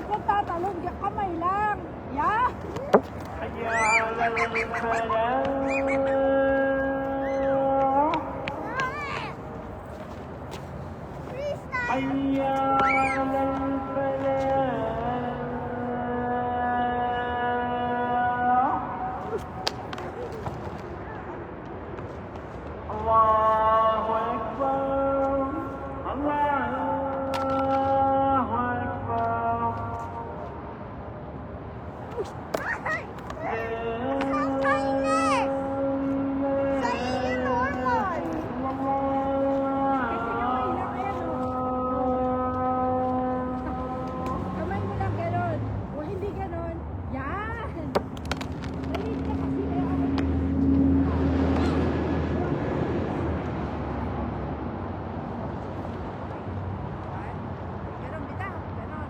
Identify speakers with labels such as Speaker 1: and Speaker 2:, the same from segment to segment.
Speaker 1: kang tatalon, kamay lang. Yeah.
Speaker 2: Allahu Akbar, Allahu Akbar.
Speaker 1: Kamay mo lang ganon. O hindi ganon. Yan. Maliit ka kasi. Ganon, bitaw. Ganon.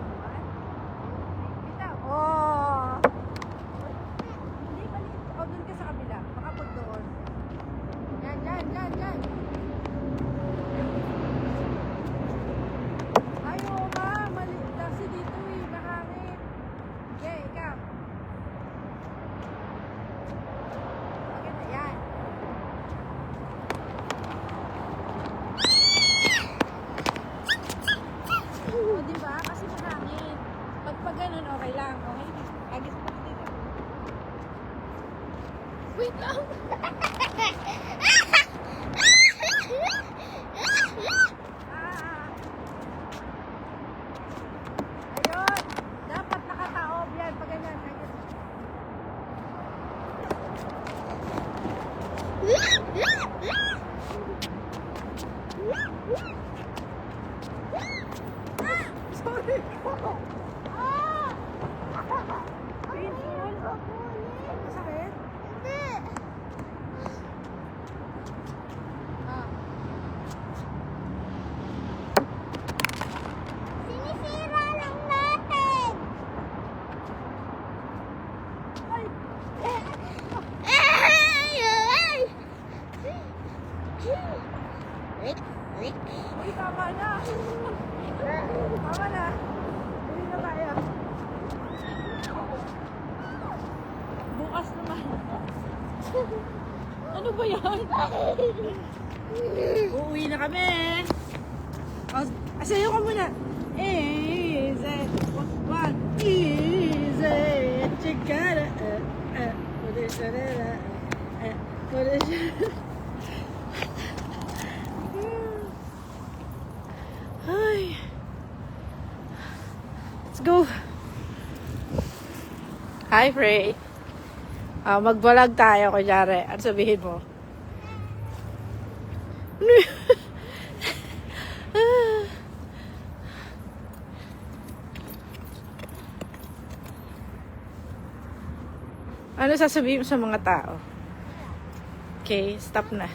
Speaker 1: Bitaw. Oh. Hindi, maliit. O, dun ka sa kabila. Makapag doon. Yan, yan, yan, yan. Ayaw nga, maliit kasi dito eh, mahangin. Okay, ikaw. Okay na, yan. O, diba? Kasi mahangin. Pag ganun, okay lang. Okay? Agis mo dito. Wait lang. Ayun. Dapat nakataob yan. Pag ganyan. Agis. Sorry ko. Painful? Masakit? Ah.
Speaker 3: Sinisira lang natin.
Speaker 1: Ay! Uy, tama na. Tama na. Hindi na kaya. Bukas naman. Ano ba yan? Uuwi na kami. Asayo ka muna. Easy. One. Easy. Chikara. Ay. Let's go. Hi, Frey. Mag-vlog tayo, kunyari. Ano sabihin mo? Ano sasabihin mo sa mga tao? Okay, stop na.